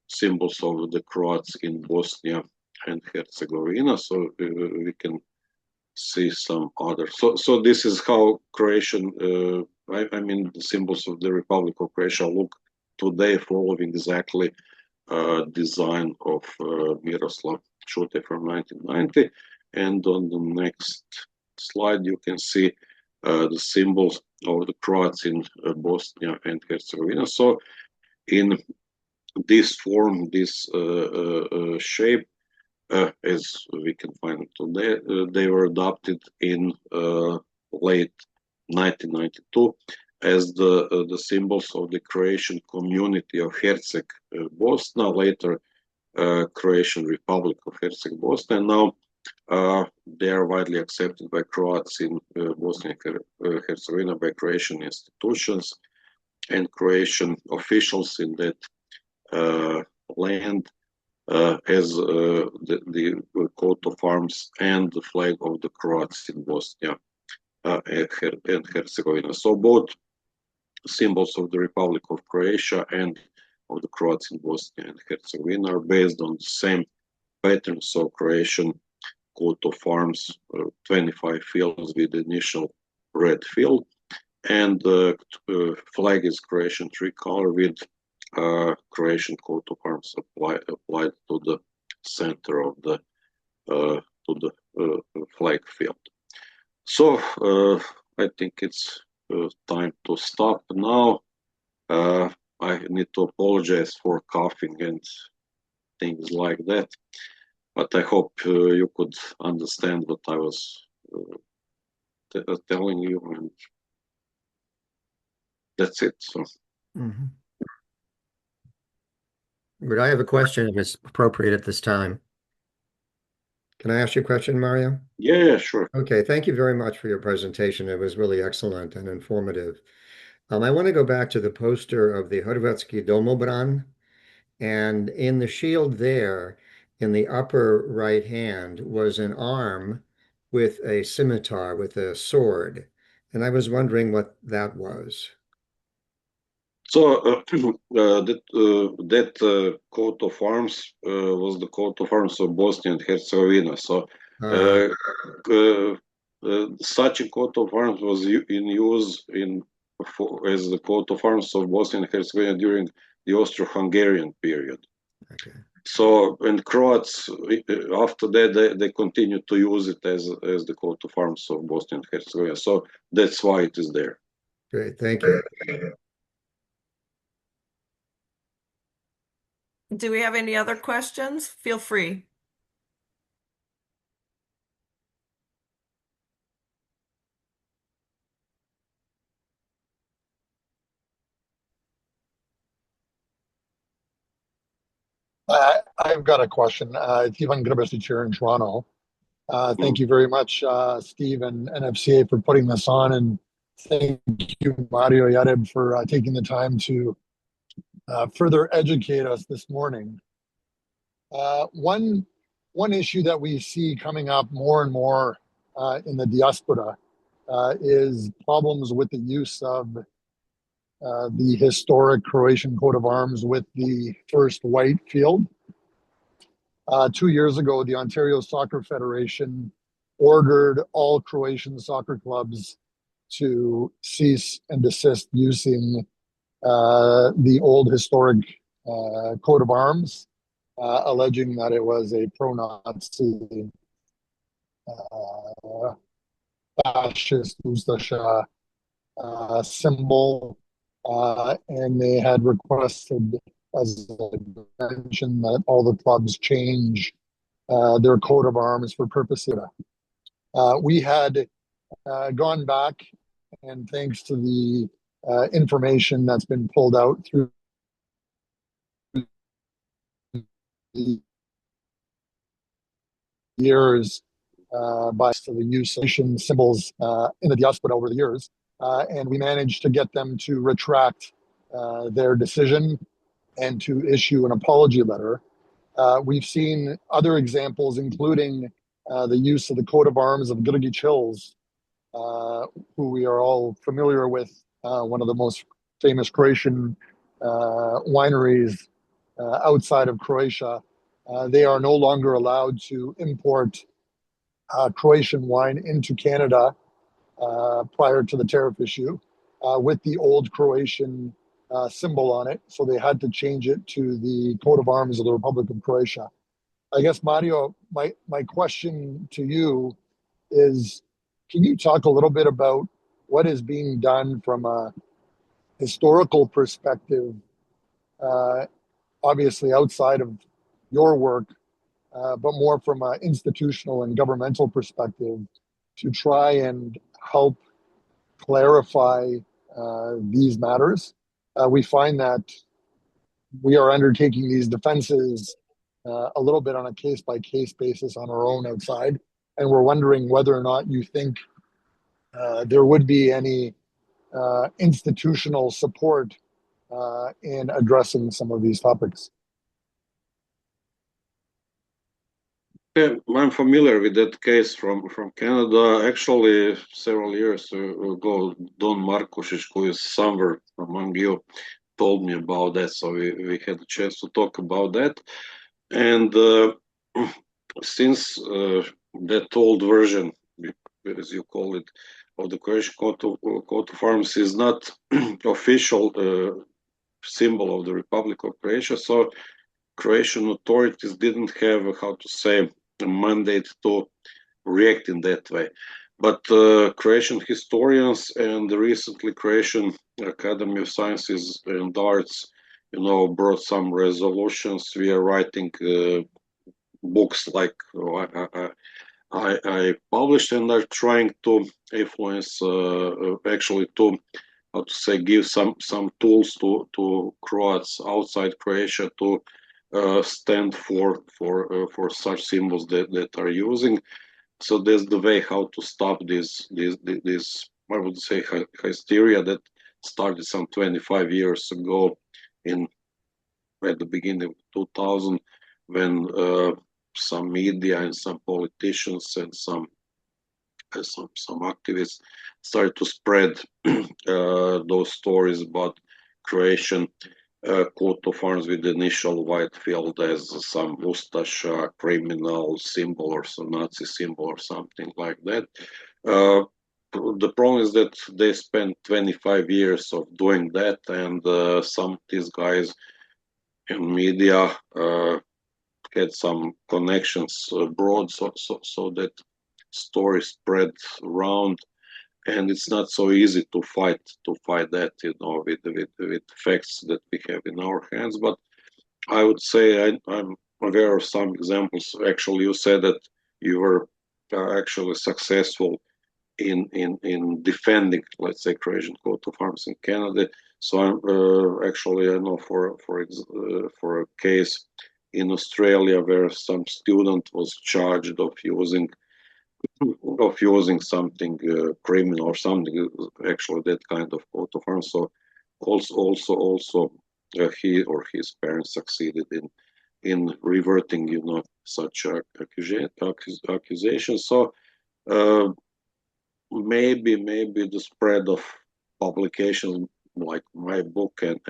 symbols of the Croats in Bosnia and Herzegovina. So we can see some other. So this is how Croatian, the symbols of the Republic of Croatia look today, following exactly design of Miroslav Šutej from 1990. And on the next slide, you can see the symbols of the Croats in Bosnia and Herzegovina. So in this form, this shape, as we can find today, they were adopted in late 1992 as the symbols of the Croatian community of Herceg Bosna, later Croatian Republic of Herceg Bosna, and now they are widely accepted by Croats in Bosnia and Herzegovina, by Croatian institutions and Croatian officials in that land, as the coat of arms and the flag of the Croats in Bosnia and Herzegovina. So both symbols of the Republic of Croatia and of the Croats in Bosnia and Herzegovina are based on the same pattern. So Croatian coat of arms, 25 fields with the initial red field, and flag is Croatian tricolor with Croatian coat of arms applied to the center of the flag field. So I think it's time to stop now. I need to apologize for coughing and things like that, but I hope you could understand what I was telling you, and that's it. So.
Mm-hmm. But I have a question if it's appropriate at this time. Can I ask you a question, Mario?
Yeah, sure.
Okay, thank you very much for your presentation. It was really excellent and informative. I want to go back to the poster of the Hrvatski domobran, and in the shield there, in the upper right hand, was an arm with a scimitar, with a sword. And I was wondering what that was.
So that coat of arms was the coat of arms of Bosnia and Herzegovina. So such a coat of arms was in use as the coat of arms of Bosnia and Herzegovina during the Austro-Hungarian period.
Okay.
So, and Croats, after that, they continue to use it as the coat of arms of Bosnia and Herzegovina. So that's why it is there.
Great, thank you.
Do we have any other questions? Feel free.
I've got a question. It's Ivan Grbišić here in Toronto. Thank you very much, Steve and NFCA, for putting this on, and thank you, Mario Jareb, for taking the time to further educate us this morning. One issue that we see coming up more and more in the diaspora is problems with the use of the historic Croatian coat of arms with the first white field. 2 years ago, the Ontario Soccer Federation ordered all Croatian soccer clubs to cease and desist using the old historic coat of arms, alleging that it was a pro-Nazi, fascist Ustasha symbol, and they had requested, as I mentioned, that all the clubs change their coat of arms for purposes. We had gone back, and thanks to the information that's been pulled out through the years by the use of symbols in the diaspora over the years, and we managed to get them to retract their decision and to issue an apology letter. We've seen other examples, including the use of the coat of arms of Grgić Hills, who we are all familiar with, one of the most famous Croatian wineries outside of Croatia. They are no longer allowed to import Croatian wine into Canada prior to the tariff issue with the old Croatian symbol on it. So they had to change it to the coat of arms of the Republic of Croatia. I guess, Mario, my question to you is, can you talk a little bit about what is being done from a historical perspective, obviously outside of your work, but more from an institutional and governmental perspective, to try and help clarify these matters? We find that we are undertaking these defenses a little bit on a case-by-case basis on our own outside, and we're wondering whether or not you think there would be any institutional support in addressing some of these topics.
Yeah, I'm familiar with that case from Canada. Actually, several years ago, Don Markošić, who is somewhere among you, told me about that. So we had a chance to talk about that. And since that old version, as you call it, of the Croatian coat of arms is not official symbol of the Republic of Croatia, so Croatian authorities didn't have, how to say, a mandate to react in that way. But Croatian historians and the recently Croatian Academy of Sciences and Arts, brought some resolutions. We are writing books like I published, and are trying to influence, actually, to, how to say, give some tools to Croats outside Croatia to stand for such symbols that are using. So that's the way how to stop this I would say hysteria that started some 25 years ago at the beginning of 2000, when some media and some politicians and some activists started to spread those stories about Croatian coat of arms with the initial white field as some Ustasha criminal symbol or some Nazi symbol or something like that. The problem is that they spent 25 years of doing that, and some of these guys in media had some connections abroad, so that story spread around, and it's not so easy to fight that, with facts that we have in our hands. But I would say I'm aware of some examples. Actually, you said that you were actually successful in defending, let's say, Croatian coat of arms in Canada. So I'm actually, I know for a case in Australia where some student was charged of using something criminal or something, actually that kind of coat of arms. So also he or his parents succeeded in reverting, such accusations. So maybe the spread of publications like my book and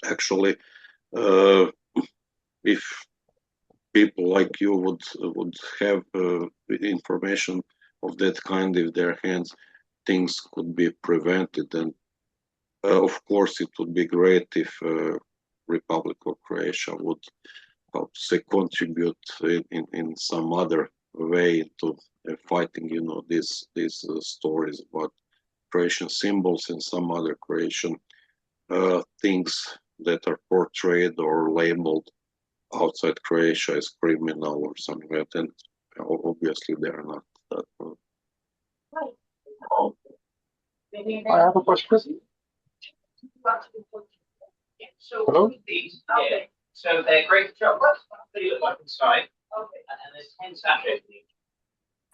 actually if people like you would have information of that kind in their hands, things could be prevented. And of course, it would be great if Republic of Croatia would, how to say, contribute in some other way to fighting, these stories about Croatian symbols and some other Croatian things that are portrayed or labeled outside Croatia as criminal or something like that. And obviously, they are not.
I have a question. Hello?
Yeah. So they're great job. They look like inside. And there's 10 sachets in each.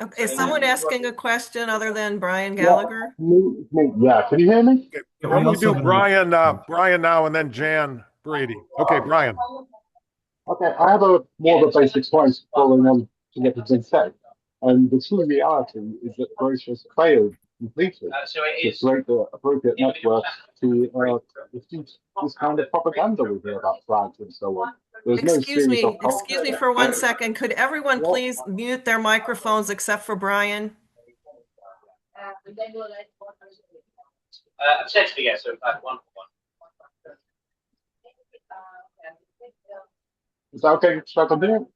Okay, is someone asking a question other than Brian Gallagher?
Yeah, can you hear me?
Okay. Why don't we do Brian now and then Jan Brady? Okay, Brian.
Okay, I have more of a basic point following on to what has been said. And the true reality is that Croatia has failed completely to create the appropriate network to defeat this kind of propaganda we hear about flags and so on.
Excuse me for 1 second. Could everyone please mute their microphones except for Brian?
Essentially, yes. So one.
Is that okay? Should I continue?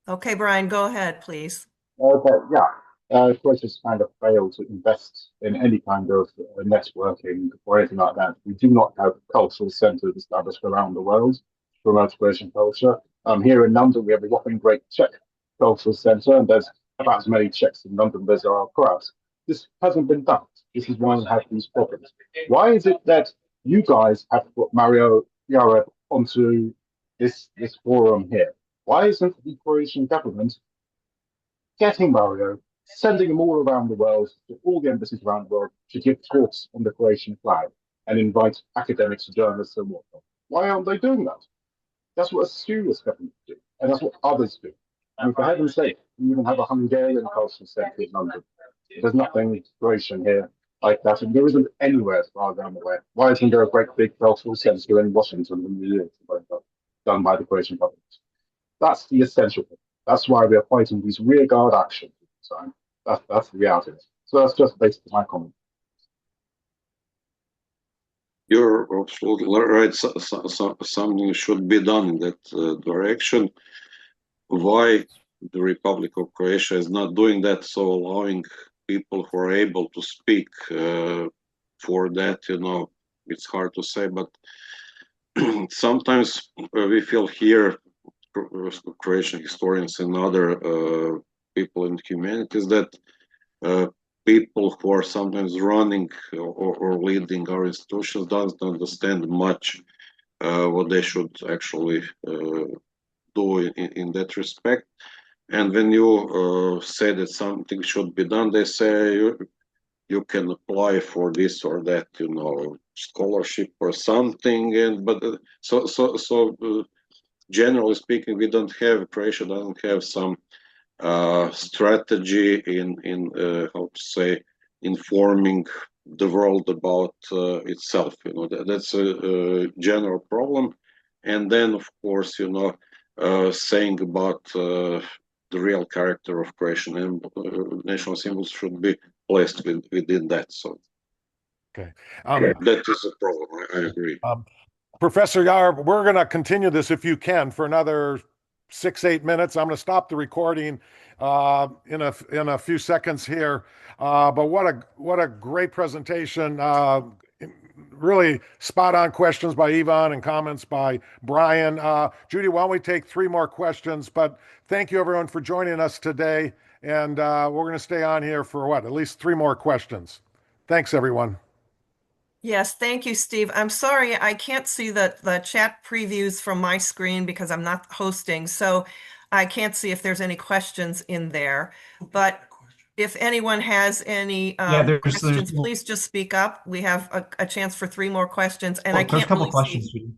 Okay, Brian, go ahead, please.
Okay, yeah. Croatia's kind of failed to invest in any kind of networking or anything like that. We do not have cultural centres established around the world to promote Croatian culture. Here in London, we have a whopping great Czech cultural centre, and there's about as many Czechs in London as there are Croats. This hasn't been done. This is why we have these problems. Why is it that you guys have put Mario Jareb onto this forum here? Why isn't the Croatian government getting Mario, sending him all around the world, to all the embassies around the world, to give talks on the Croatian flag and invite academics, journalists, and whatnot? Why aren't they doing that? That's what a serious government do, and that's what others do. And for heaven's sake, we even have a Hungarian cultural centre in London. There's nothing Croatian here like that, and there isn't anywhere as far as I'm aware. Why isn't there a great big cultural centre in Washington in the years done by the Croatian government? That's the essential thing. That's why we are fighting these rearguard actions. So that's the reality. So that's just basically my comment.
You're absolutely right. Something should be done in that direction. Why the Republic of Croatia is not doing that, so allowing people who are able to speak for that, it's hard to say, but sometimes we feel here, Croatian historians and other people in humanities, that people who are sometimes running or leading our institutions don't understand much what they should actually do in that respect. And when you say that something should be done, they say you can apply for this or that, scholarship or something. But generally speaking, Croatia doesn't have some strategy in how to say, informing the world about itself. That's a general problem. And then, of course, saying about the real character of Croatian national symbols should be placed within that. So
Okay.
That is a problem. I agree.
Professor Jareb, we're going to continue this if you can for another 6-8 minutes. I'm going to stop the recording in a few seconds here. But what a great presentation. Really spot on questions by Ivan and comments by Brian. Judi, why don't we take 3 more questions? But thank you everyone for joining us today. And we're going to stay on here for at least 3 more questions. Thanks, everyone.
Yes, thank you, Steve. I'm sorry I can't see the chat previews from my screen because I'm not hosting, so I can't see if there's any questions in there. But if anyone has any questions, please just speak up. We have a chance for 3 more questions, and I
There's a
can't
couple
really
questions.
see.